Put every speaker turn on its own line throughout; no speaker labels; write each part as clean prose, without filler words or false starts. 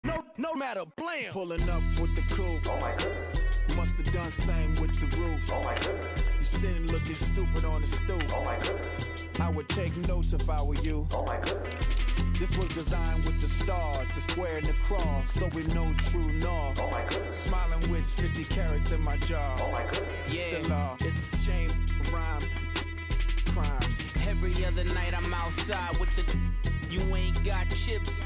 No matter, blam. Pulling up with the coupe. Oh my goodness. Must have done same with the roof. Oh my goodness. You sitting looking stupid on the stoop. Oh my goodness. I would take notes if I were you. Oh my goodness. This was designed with the stars, the square and the cross, so we know true north. Oh my goodness. Smiling with 50 carats in my jaw. Oh my goodness. Yeah. The law. It's a shame, rhyme, crime.
Every other night I'm outside with the. You ain't got chips.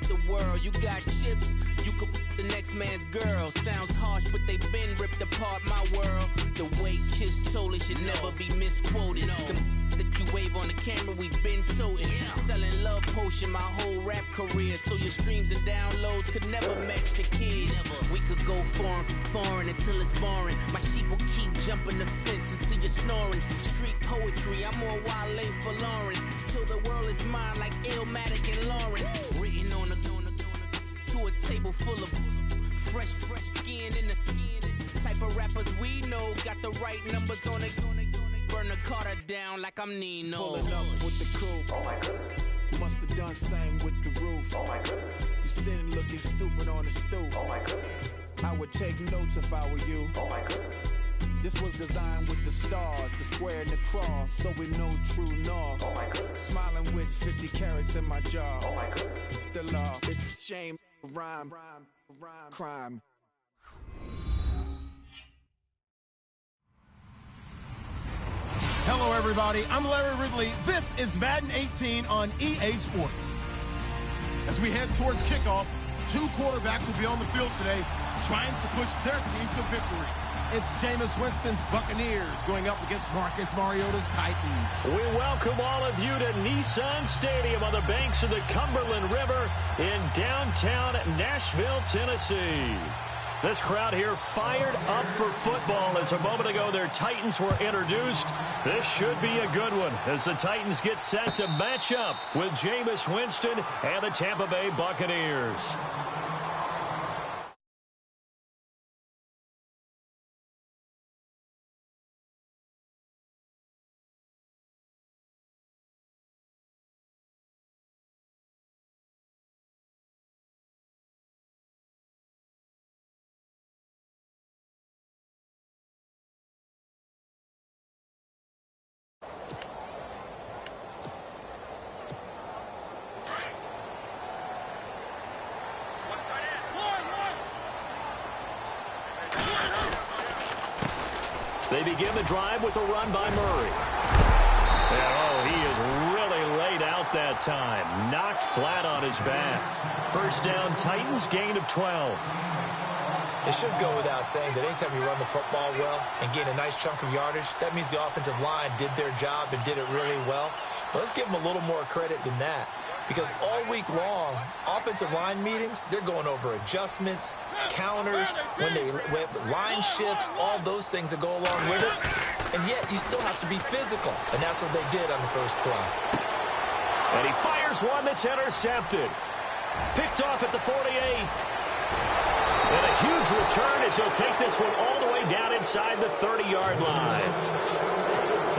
The world, you got chips. You could the next man's girl. Sounds harsh, but they been ripped apart my world. The way Kiss told it should never be misquoted. The that you wave on the camera, we been toting. Selling love potion my whole rap career. So your streams and downloads could never match the kids. We could go foreign until it's boring. My sheep will keep jumping the fence until you're snoring. Street poetry, I'm more Wale for Lauren. Till the world is mine like Illmatic and Lauren. Written on to a table full of fresh skin in the type of rappers we know. Got the right numbers on it. Burn the Carter down like I'm Nino.
Pulling up with the coupe. Oh my goodness. Must have done same with the roof. Oh my goodness. You sitting looking stupid on the stoop. Oh my goodness. I would take notes if I were you. Oh my goodness. This was designed with the stars, the square and the cross, so we know true north. Oh my goodness. Smiling with 50 carats in my jaw. Oh my goodness. The law. It's a shame, rhyme, crime.
Hello, everybody. I'm Larry Ridley. This is Madden 18 on EA Sports. As we head towards kickoff, two quarterbacks will be on the field today trying to push their team to victory. It's Jameis Winston's Buccaneers going up against Marcus Mariota's Titans.
We welcome all of you to Nissan Stadium on the banks of the Cumberland River in downtown Nashville, Tennessee. This crowd here fired up for football as a moment ago their Titans were introduced. This should be a good one as the Titans get set to match up with Jameis Winston and the Tampa Bay Buccaneers. They begin the drive with a run by Murray. And, oh, he is really laid out that time. Knocked flat on his back. First down, Titans, gain of 12.
It should go without saying that anytime you run the football well and gain a nice chunk of yardage, that means the offensive line did their job and did it really well. But let's give them a little more credit than that. Because all week long, offensive line meetings, they're going over adjustments, counters, when line shifts, all those things that go along with it. And yet, you still have to be physical. And that's what they did on the first play.
And he fires one that's intercepted. Picked off at the 48. And a huge return as he'll take this one all the way down inside the 30-yard line.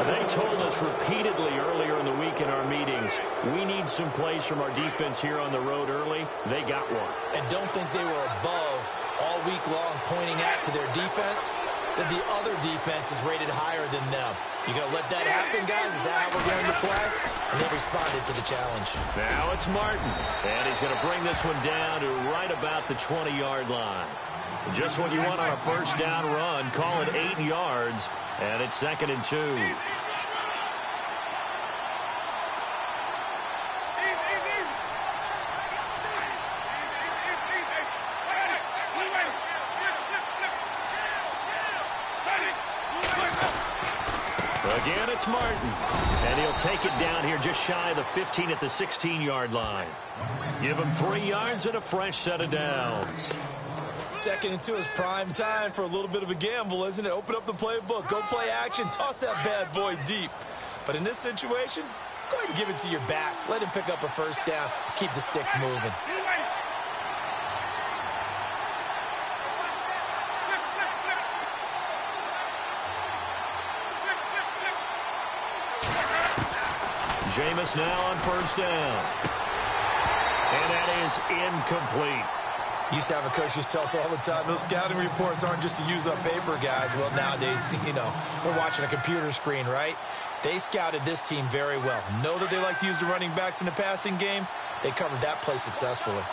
They told us repeatedly earlier in the week in our meetings, we need some plays from our defense here on the road early. They got one.
And don't think they were above all week long pointing out to their defense that the other defense is rated higher than them. You going to let that happen, guys? Is that how we're going to play? And they responded to the challenge.
Now it's Martin. And he's going to bring this one down to right about the 20-yard line. Just what you want on a first down run. Call it 8 yards. And it's 2nd and 2. Again, it's Martin. And he'll take it down here just shy of the 15 at the 16-yard line. Give him 3 yards and a fresh set of downs.
2nd and 2 is prime time for a little bit of a gamble, isn't it? Open up the playbook, go play action, toss that bad boy deep. But in this situation, go ahead and give it to your back. Let him pick up a first down. Keep the sticks moving.
Jameis now on first down. And that is incomplete.
Used to have a coach just tell us all the time, those scouting reports aren't just to use up paper, guys. Well, nowadays, we're watching a computer screen, right? They scouted this team very well. Know that they like to use the running backs in the passing game. They covered that play successfully.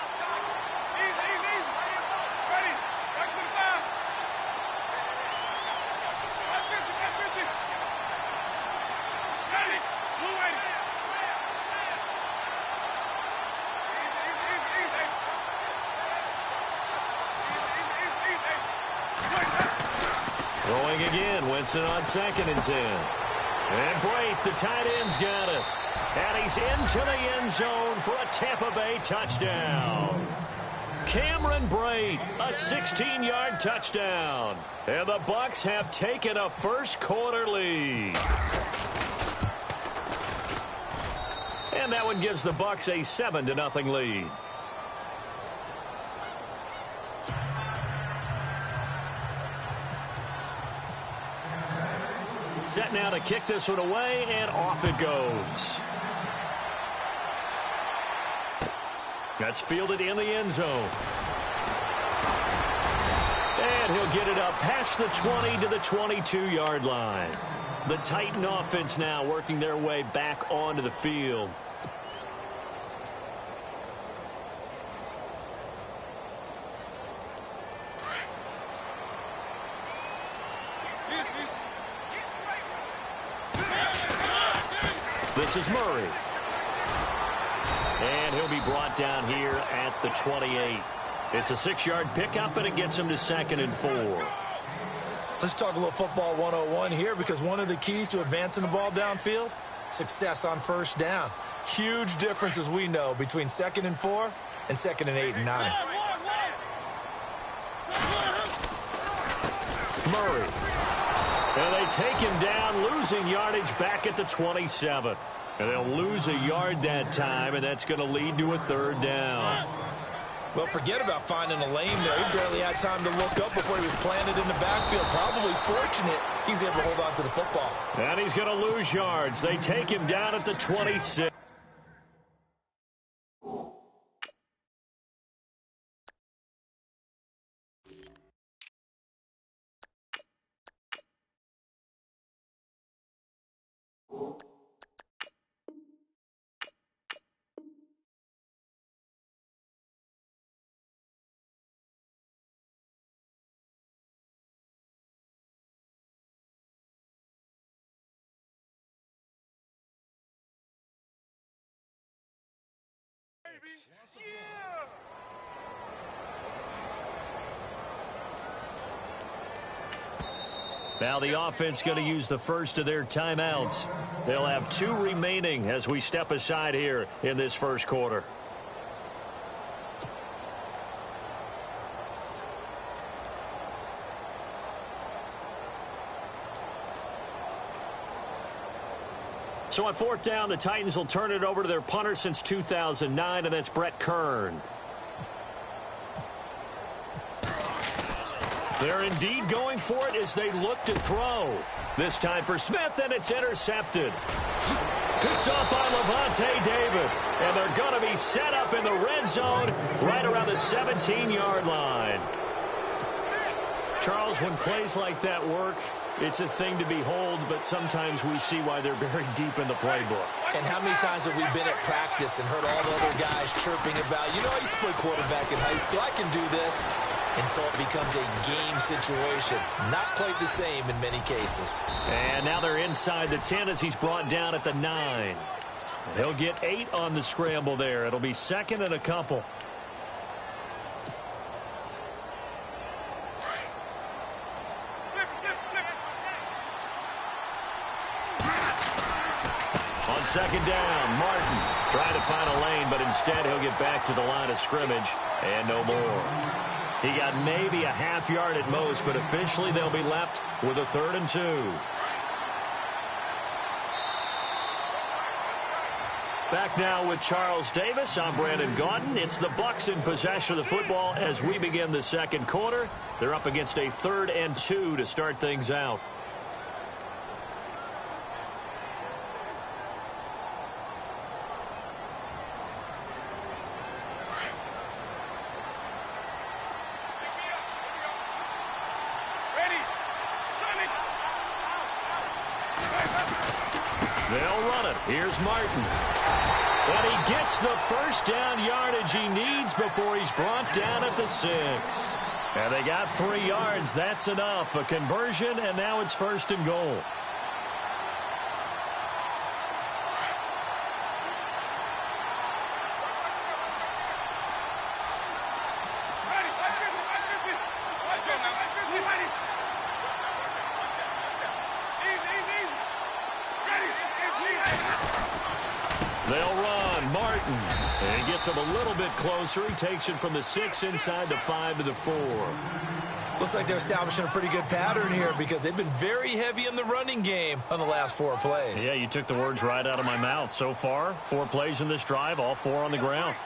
Throwing again, Winston on 2nd and 10. And Brait, the tight end's got it. And he's into the end zone for a Tampa Bay touchdown. Cameron Brait, a 16-yard touchdown. And the Bucs have taken a first-quarter lead. And that one gives the Bucs a 7-0 lead. Set now to kick this one away, and off it goes. That's fielded in the end zone. And he'll get it up past the 20 to the 22-yard line. The Titan offense now working their way back onto the field. This is Murray. And he'll be brought down here at the 28. It's a 6-yard pickup, and it gets him to 2nd and 4.
Let's talk a little football 101 here, because one of the keys to advancing the ball downfield, success on first down. Huge difference, as we know, between 2nd and 4 and 2nd and 8 and 9.
Murray. And they take him down, losing yardage back at the 27. And they'll lose a yard that time, and that's going to lead to a 3rd down.
Well, forget about finding a lane there. He barely had time to look up before he was planted in the backfield. Probably fortunate he was able to hold on to the football.
And he's going to lose yards. They take him down at the 26. Now the offense going to use the first of their timeouts. They'll have 2 remaining as we step aside here in this first quarter. So on 4th down, the Titans will turn it over to their punter since 2009, and that's Brett Kern. They're indeed going for it as they look to throw. This time for Smith, and it's intercepted. Picked off by Levante David. And they're going to be set up in the red zone right around the 17-yard line. Charles, when plays like that work, it's a thing to behold, but sometimes we see why they're buried deep in the playbook.
And how many times have we been at practice and heard all the other guys chirping about, I used to play quarterback in high school. I can do this, until it becomes a game situation. Not quite the same in many cases.
And now they're inside the 10 as he's brought down at the 9. He'll get 8 on the scramble there. It'll be 2nd and a couple. On 2nd down, Martin trying to find a lane, but instead he'll get back to the line of scrimmage and no more. He got maybe a half yard at most, but officially they'll be left with a 3rd and 2. Back now with Charles Davis. I'm Brandon Gaudin. It's the Bucs in possession of the football as we begin the second quarter. They're up against a 3rd and 2 to start things out. They'll run it. Here's Martin. And he gets the first down yardage he needs before he's brought down at the 6. And they got 3 yards. That's enough. A conversion, and now it's 1st and goal. They'll run. Martin. And he gets him a little bit closer. He takes it from the 6 inside the 5 to the 4.
Looks like they're establishing a pretty good pattern here because they've been very heavy in the running game on the last 4 plays.
Yeah, you took the words right out of my mouth. So far, 4 plays in this drive, all 4 on the ground.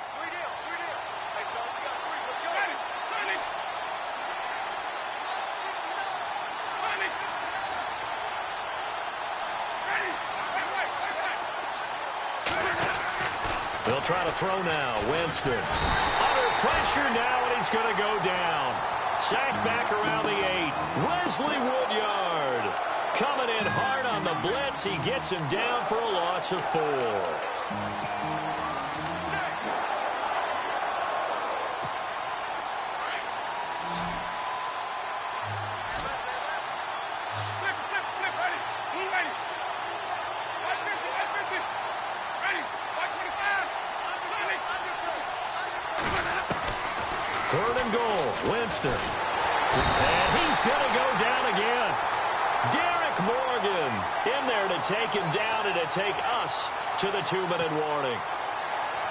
They'll try to throw now. Winston. Under pressure now, and he's going to go down. Sacked back around the 8. Wesley Woodyard coming in hard on the blitz. He gets him down for a loss of 4. Third and goal, Winston. And he's going to go down again. Derek Morgan in there to take him down and to take us to the 2-minute warning.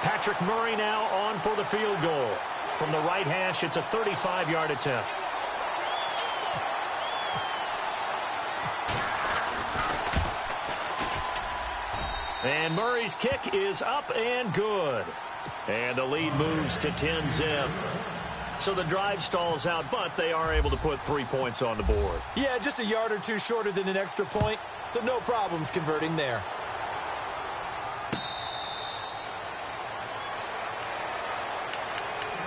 Patrick Murray now on for the field goal. From the right hash, it's a 35-yard attempt. And Murray's kick is up and good. And the lead moves to 10-zip. So the drive stalls out, but they are able to put 3 points on the board.
Yeah, just a yard or 2 shorter than an extra point, so no problems converting there.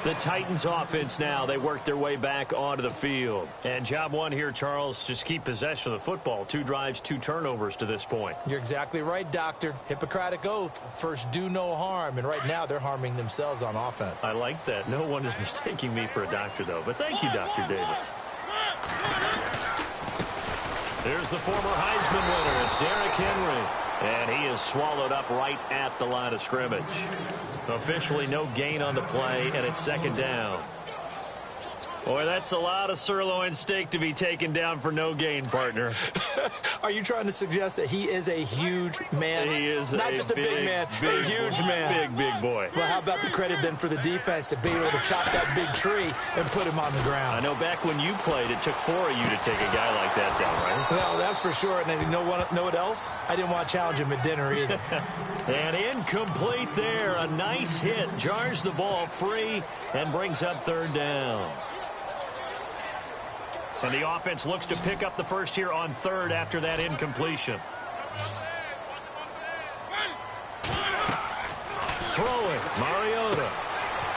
The Titans offense now, they work their way back onto the field. And job 1 here, Charles, just keep possession of the football. 2 drives, 2 turnovers to this point.
You're exactly right, Doctor. Hippocratic oath. First, do no harm. And right now, they're harming themselves on offense.
I like that. No one is mistaking me for a doctor, though. But thank you, Dr. Davis. There's the former Heisman winner. It's Derrick Henry. And he is swallowed up right at the line of scrimmage. Officially no gain on the play, and it's 2nd down. Boy, that's a lot of sirloin steak to be taken down for no gain, partner.
Are you trying to suggest that he is a huge man?
He is
not just a big man, a huge man.
Big boy.
Well, how about the credit then for the defense to be able to chop that big tree and put him on the ground?
I know back when you played, it took 4 of you to take a guy like that down, right?
Well, that's for sure. And you know what else? I didn't want to challenge him at dinner either.
And incomplete there. A nice hit. Jars the ball free and brings up 3rd down. And the offense looks to pick up the first here on 3rd after that incompletion. Throwing, Mariota.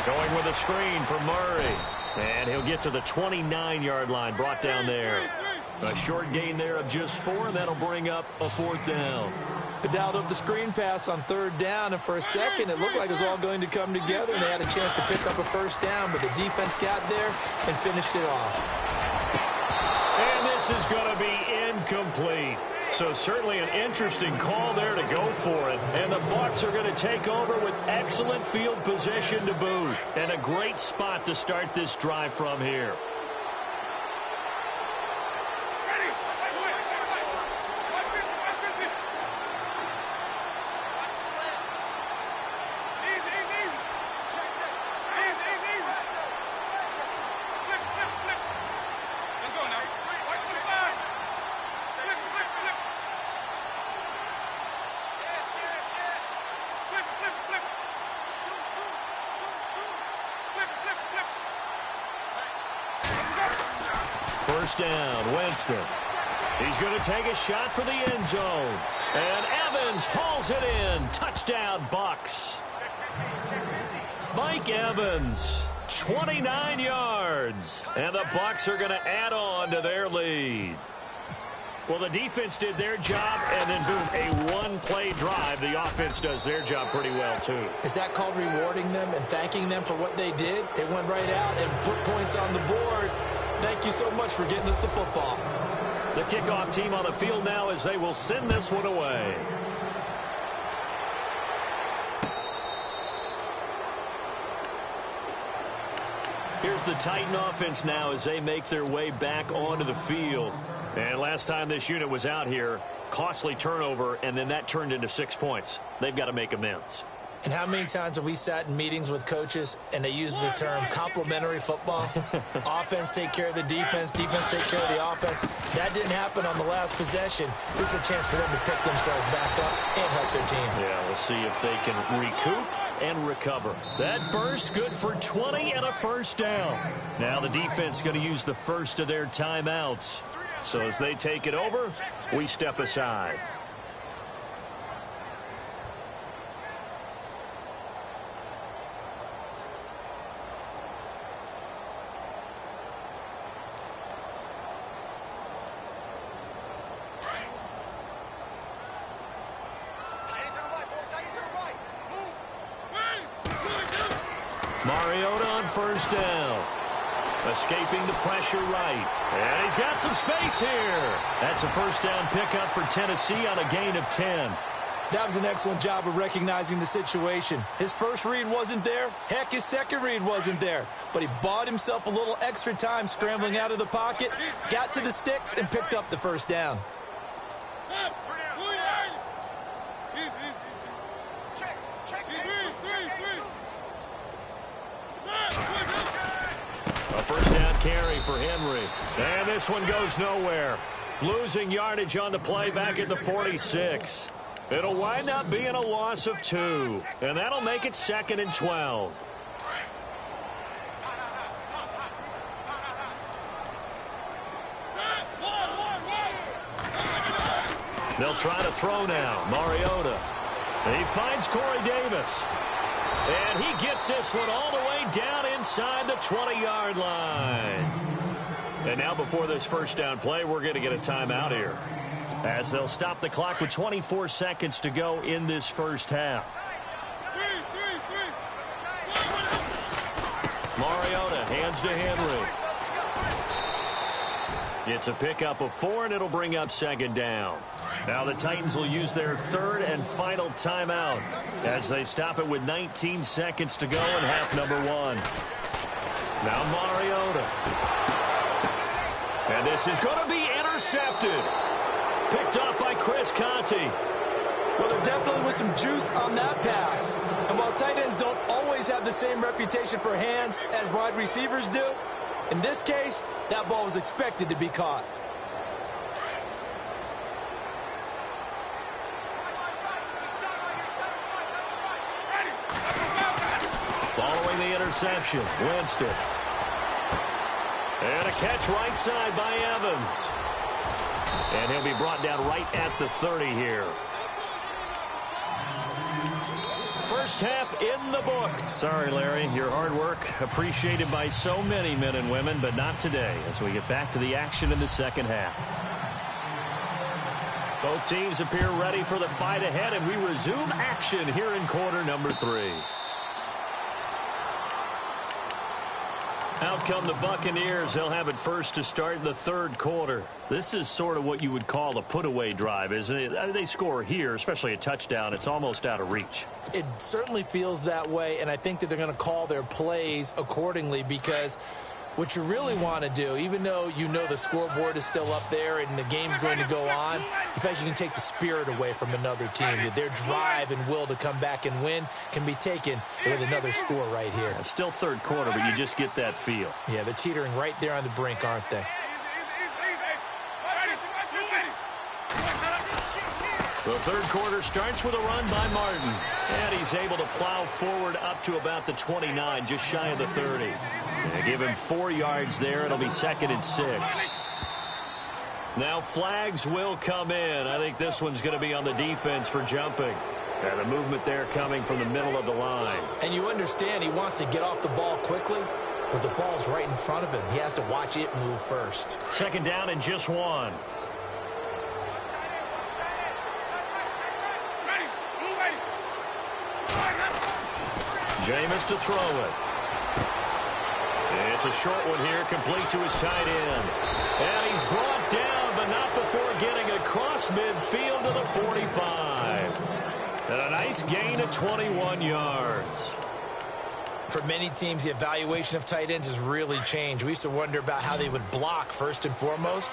Going with a screen for Murray. And he'll get to the 29-yard line, brought down there. A short gain there of just 4, and that'll bring up a 4th down.
The dialed up the screen pass on 3rd down, and for a second it looked like it was all going to come together, and they had a chance to pick up a 1st down, but the defense got there and finished it off.
And this is going to be incomplete. So certainly an interesting call there to go for it. And the Bucs are going to take over with excellent field position to boot. And a great spot to start this drive from here. First down, Winston. He's going to take a shot for the end zone. And Evans hauls it in. Touchdown, Bucs. Mike Evans, 29 yards. And the Bucs are going to add on to their lead. Well, the defense did their job, and then, boom, a one-play drive. The offense does their job pretty well, too.
Is that called rewarding them and thanking them for what they did? They went right out and put points on the board. Thank you so much for getting us the football.
The kickoff team on the field now as they will send this one away. Here's the Titan offense now as they make their way back onto the field. And last time this unit was out here, costly turnover, and then that turned into 6 points. They've got to make amends.
And how many times have we sat in meetings with coaches and they use the term complementary football? Offense take care of the defense, defense take care of the offense. That didn't happen on the last possession. This is a chance for them to pick themselves back up and help their team.
Yeah, we'll see if they can recoup and recover. That burst good for 20 and a first down. Now the defense going to use the first of their timeouts. So as they take it over, we step aside. Mariota on first down. Escaping the pressure right. And he's got some space here. That's a first down pickup for Tennessee on a gain of 10.
That was an excellent job of recognizing the situation. His first read wasn't there. Heck, his second read wasn't there. But he bought himself a little extra time scrambling out of the pocket, got to the sticks, and picked up the first down.
A first down carry for Henry. And this one goes nowhere. Losing yardage on the play back at the 46. It'll wind up being a loss of 2. And that'll make it 2nd and 12. They'll try to throw now. Mariota. He finds Corey Davis. And he gets this one all the way down inside the 20-yard line. And now before this first down play, we're going to get a timeout here, as they'll stop the clock with 24 seconds to go in this first half. Mariota hands to Henry. It's a pickup of 4, and it'll bring up 2nd down. Now the Titans will use their 3rd and final timeout as they stop it with 19 seconds to go in half number 1. Now Mariota. And this is going to be intercepted. Picked up by Chris Conte.
Well, there definitely was some juice on that pass. And while tight ends don't always have the same reputation for hands as wide receivers do, in this case, that ball was expected to be caught.
Following the interception, Winston. And a catch right side by Evans. And he'll be brought down right at the 30 here. First half in the book. Sorry, Larry, your hard work appreciated by so many men and women, but not today as we get back to the action in the second half. Both teams appear ready for the fight ahead, and we resume action here in quarter number 3. Out come the Buccaneers. They'll have it first to start the 3rd quarter. This is sort of what you would call a put-away drive, isn't it? They score here, especially a touchdown. It's almost out of reach.
It certainly feels that way, and I think that they're going to call their plays accordingly, because what you really want to do, even though you know the scoreboard is still up there and the game's going to go on, in fact, you can take the spirit away from another team. Their drive and will to come back and win can be taken with another score right here.
It's still 3rd quarter, but you just get that feel.
Yeah, they're teetering right there on the brink, aren't they?
The 3rd quarter starts with a run by Martin. And he's able to plow forward up to about the 29, just shy of the 30. They give him 4 yards there. It'll be 2nd and 6. Now flags will come in. I think this one's going to be on the defense for jumping. And the movement there coming from the middle of the line.
And you understand he wants to get off the ball quickly, but the ball's right in front of him. He has to watch it move first.
2nd down and just 1. Jameis to throw it. It's a short one here, complete to his tight end. And he's brought down, but not before getting across midfield to the 45. And a nice gain of 21 yards.
For many teams, the evaluation of tight ends has really changed. We used to wonder about how they would block first and foremost.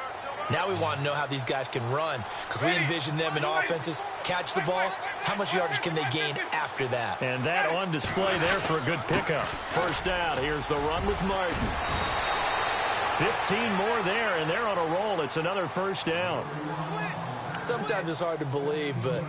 Now we want to know how these guys can run, because we envision them in offenses catch the ball. How much yardage can they gain after that?
And that on display there for a good pickup. First down, here's the run with Martin. 15 more there, and they're on a roll. It's another first down.
Sometimes it's hard to believe, but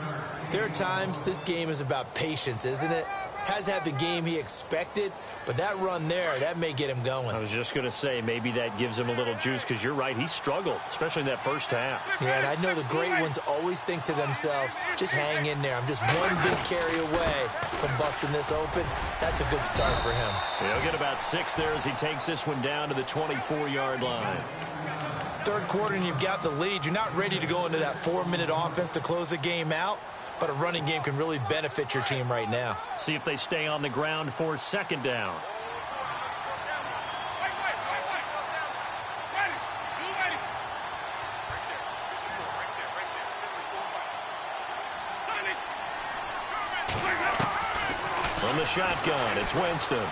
there are times this game is about patience, isn't it? Has had the game he expected, but that run there, that may get him going.
I was just going to say, maybe that gives him a little juice, because you're right, he struggled, especially in that first half.
Yeah, and I know the great ones always think to themselves, just hang in there. I'm just one big carry away from busting this open. That's a good start for him.
He'll get about 6 there as he takes this one down to the 24-yard line.
Third quarter and you've got the lead. You're not ready to go into that 4-minute offense to close the game out, but a running game can really benefit your team right now.
See if they stay on the ground for second down. From the shotgun, it's Winston.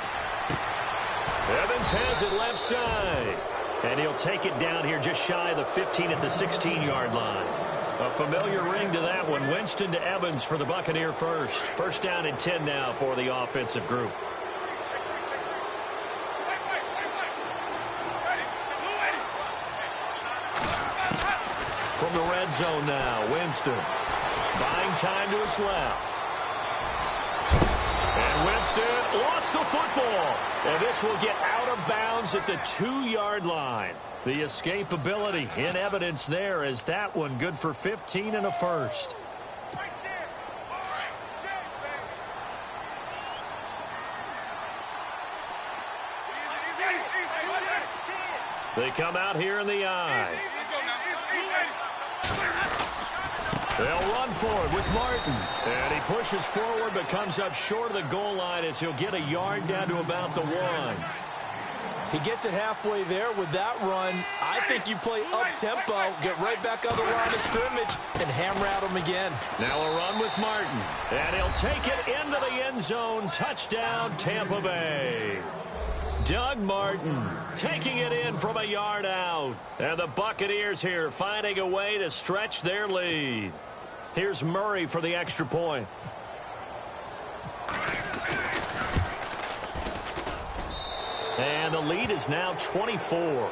Evans has it left side. And he'll take it down here just shy of the 15 at the 16-yard line. A familiar ring to that one. Winston to Evans for the Buccaneer first. First down and 10 now for the offensive group. From the red zone now, Winston. Buying time to his left. And Winston lost the football. And this will get out of bounds at the 2-yard line. The escapability in evidence there as that one good for 15 and a first. They come out here in the eye. They'll run for it with Martin. And he pushes forward but comes up short of the goal line as he'll get a yard down to about the 1.
He gets it halfway there with that run. I think you play up-tempo, get right back on the line of scrimmage, and hammer at him again.
Now a run with Martin. And he'll take it into the end zone. Touchdown, Tampa Bay. Doug Martin taking it in from a yard out. And the Buccaneers here finding a way to stretch their lead. Here's Murray for the extra point. And the lead is now 24.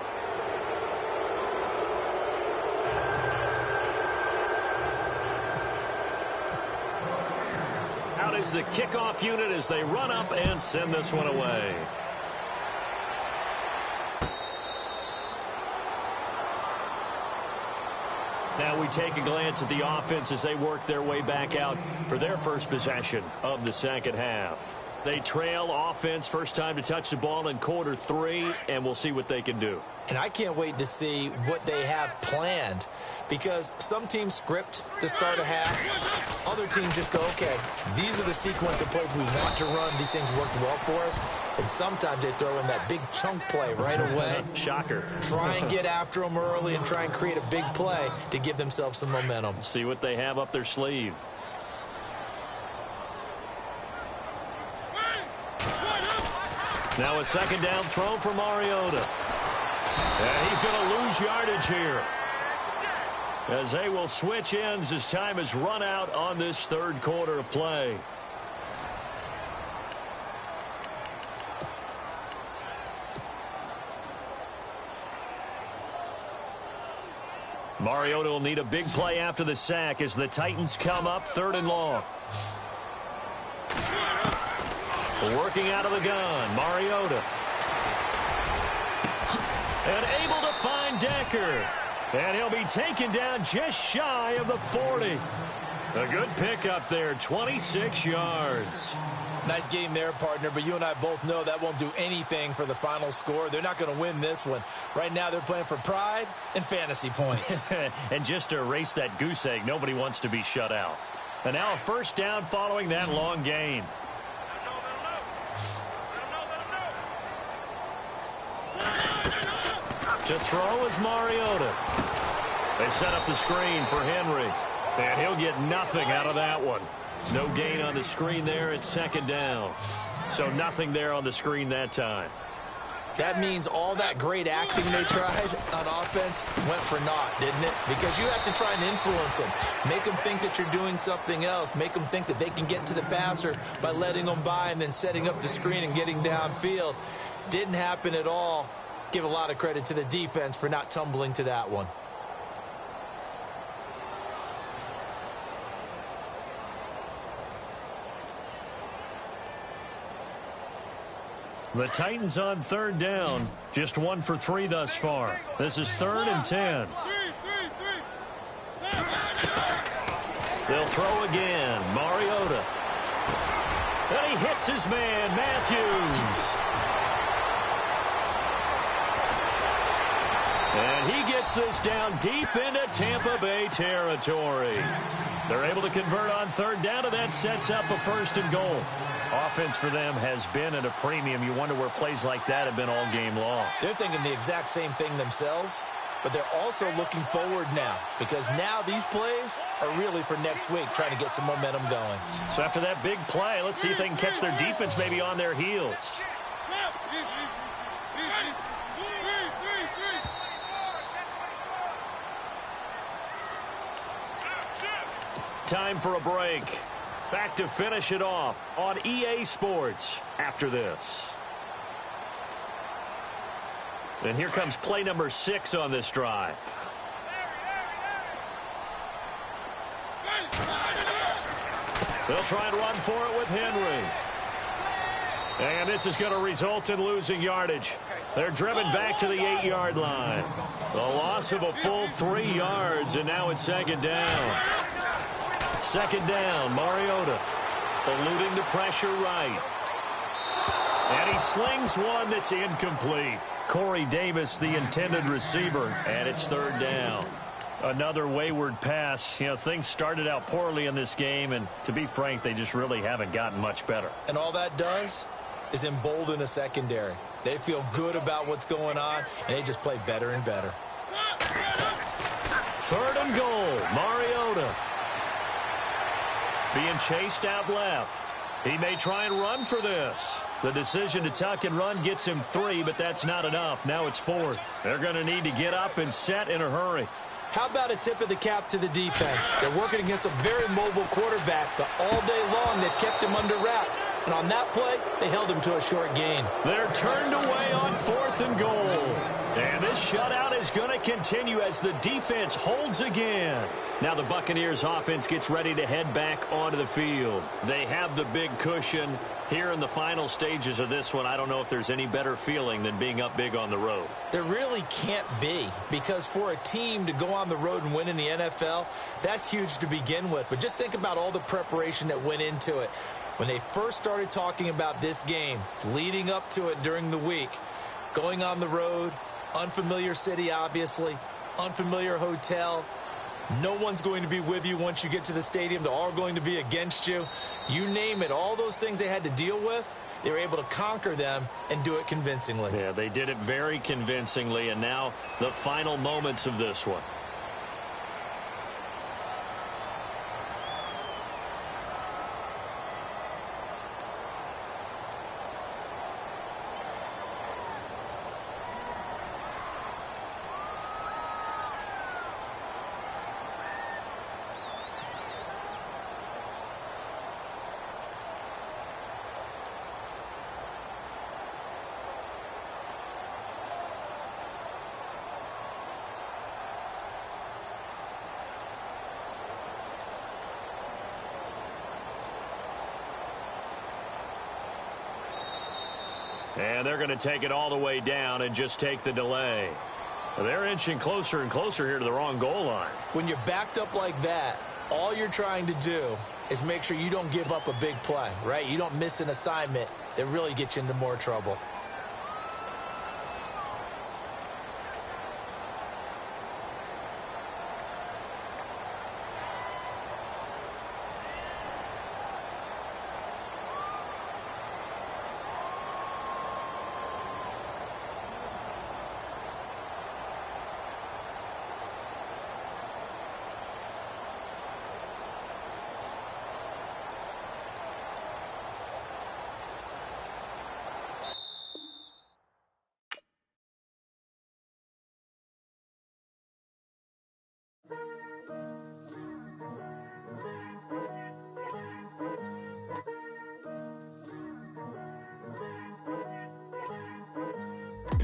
Out is the kickoff unit as they run up and send this one away. Now we take a glance at the offense as they work their way back out for their first possession of the second half. They trail offense first time to touch the ball in quarter 3, and we'll see what they can do.
And I can't wait to see what they have planned, because some teams script to start a half. Other teams just go, okay, these are the sequence of plays we want to run. These things worked well for us. And sometimes they throw in that big chunk play right away.
Shocker.
Try and get after them early and try and create a big play to give themselves some momentum.
See what they have up their sleeve. Now a second down throw for Mariota. And he's going to lose yardage here, as they will switch ends as time is run out on this third quarter of play. Mariota will need a big play after the sack as the Titans come up 3rd and long. Working out of the gun, Mariota. And able to find Decker. And he'll be taken down just shy of the 40. A good pickup there, 26 yards.
Nice game there, partner, but you and I both know that won't do anything for the final score. They're not going to win this one. Right now they're playing for pride and fantasy points.
And just to erase that goose egg, nobody wants to be shut out. And now a first down following that long gain. To throw is Mariota. They set up the screen for Henry. And he'll get nothing out of that one. No gain on the screen there. It's second down. So nothing there on the screen that time.
That means all that great acting they tried on offense went for naught, didn't it? Because you have to try and influence them. Make them think that you're doing something else. Make them think that they can get to the passer by letting them by and then setting up the screen and getting downfield. Didn't happen at all. Give a lot of credit to the defense for not tumbling to that one.
The Titans on third down. Just 1 for 3 thus far. This is 3rd and 10. They'll throw again. Mariota. And he hits his man, Matthews. And he gets this down deep into Tampa Bay territory. They're able to convert on third down, and that sets up a 1st and goal. Offense for them has been at a premium. You wonder where plays like that have been all game long.
They're thinking the exact same thing themselves, but they're also looking forward now because now these plays are really for next week, trying to get some momentum going.
So after that big play, let's see if they can catch their defense maybe on their heels. Time for a break. Back to finish it off on EA Sports after this. And here comes play number 6 on this drive. They'll try and run for it with Henry. And this is going to result in losing yardage. They're driven back to the 8-yard line. The loss of a full 3 yards, and now it's second down. Second down, Mariota eluding the pressure right. And he slings one that's incomplete. Corey Davis, the intended receiver, and it's third down. Another wayward pass. You know, things started out poorly in this game, and to be frank, they just really haven't gotten much better.
And all that does is embolden a secondary. They feel good about what's going on, and they just play better and better.
Third and goal, Mariota. Being chased out left. He may try and run for this. The decision to tuck and run gets him 3, but that's not enough. Now it's 4th. They're going to need to get up and set in a hurry.
How about a tip of the cap to the defense? They're working against a very mobile quarterback, but all day long they've kept him under wraps. And on that play, they held him to a short gain.
They're turned away on 4th and goal. And this shutout is going to continue as the defense holds again. Now the Buccaneers offense gets ready to head back onto the field. They have the big cushion here in the final stages of this one. I don't know if there's any better feeling than being up big on the road.
There really can't be, because for a team to go on the road and win in the NFL, that's huge to begin with. But just think about all the preparation that went into it. When they first started talking about this game, leading up to it during the week, going on the road, unfamiliar city, obviously, unfamiliar hotel. No one's going to be with you once you get to the stadium. They're all going to be against you. You name it, all those things they had to deal with, they were able to conquer them and do it convincingly.
Yeah, they did it very convincingly, and now the final moments of this one. And they're going to take it all the way down and just take the delay. They're inching closer and closer here to the wrong goal line.
When you're backed up like that, all you're trying to do is make sure you don't give up a big play, right? You don't miss an assignment that really gets you into more trouble.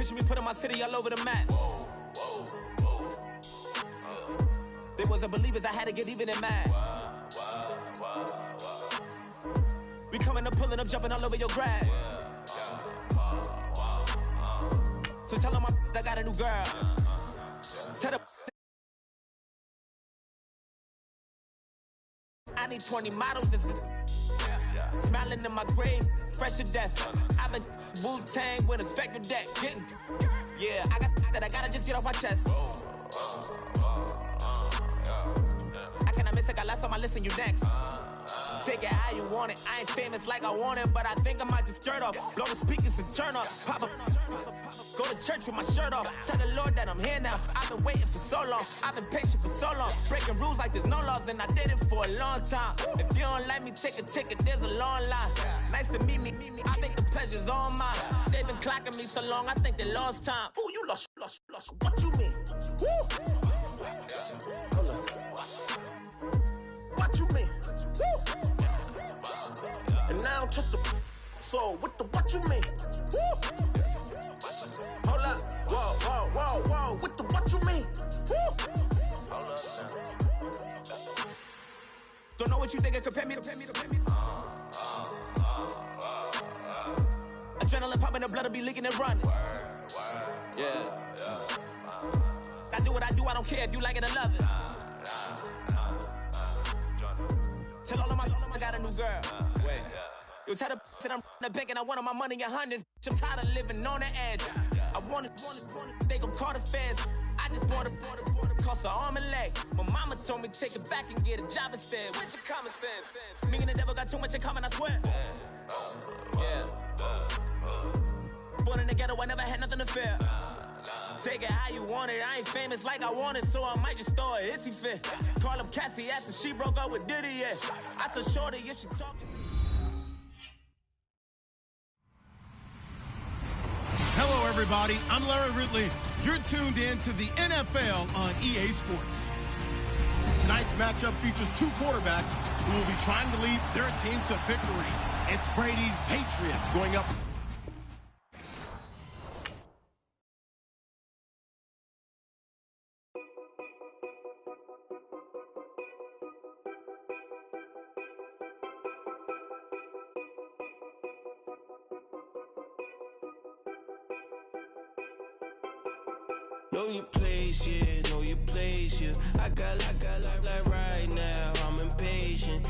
Picture me putting my city all over the map. They wasn't believers, I had to get even and mad. We coming up, pulling up, jumping all over your grass. So tell them I got a new girl. Tell them I need 20 models. This is smiling in my grave, fresh to death. I've been Wu-Tang with a spectre deck. Yeah, I gotta just get off my chest. I cannot miss it, got last on my list and you next. Take it how you want it. I ain't famous like I want it, but I think I might just skirt off. Blow the speakers and turn up. Pop up. Go to church with my shirt off. Tell the Lord that I'm here now. I've been waiting for so long. I've been patient for so long. Breaking rules like there's no laws, and I did it for a long time. If you don't like me, take a ticket. There's a long line. Nice to meet me. I think the pleasure's all mine. They've been clocking me so long, I think they lost time. Ooh, you lost. What you mean? Woo. What you mean? Woo. And now just the so with the what you mean? Woo. Hold up, whoa, with the what you mean? Woo. Hold up now. Don't know what you think, compare me to. Adrenaline popping, the blood will be leaking and running. Yeah. I do what I do, I don't care if you like it or love it. Tell all of my I got a new girl. Wait. You tell the that I'm in the bank and I want my money in hundreds. I'm tired of living on the edge. I want it, they gon' call the feds. I just bought a cost an arm and leg. My mama told me take it back and get a job instead. Where's your common sense? Me and the devil got too much in common, I swear. Yeah. Born in the ghetto, I never had nothing to fear. Take it how you want it. I ain't famous like I want it, so I might just throw a hissy fit. Call up Cassie after she broke up with Diddy, yeah. I told Shorty, yeah, she talking.
Hello, everybody. I'm Larry Ridley. You're tuned in to the NFL on EA Sports. Tonight's matchup features two quarterbacks who will be trying to lead their team to victory. It's Brady's Patriots going up.
Know your place, yeah, know your place, yeah. I got like right now, I'm impatient.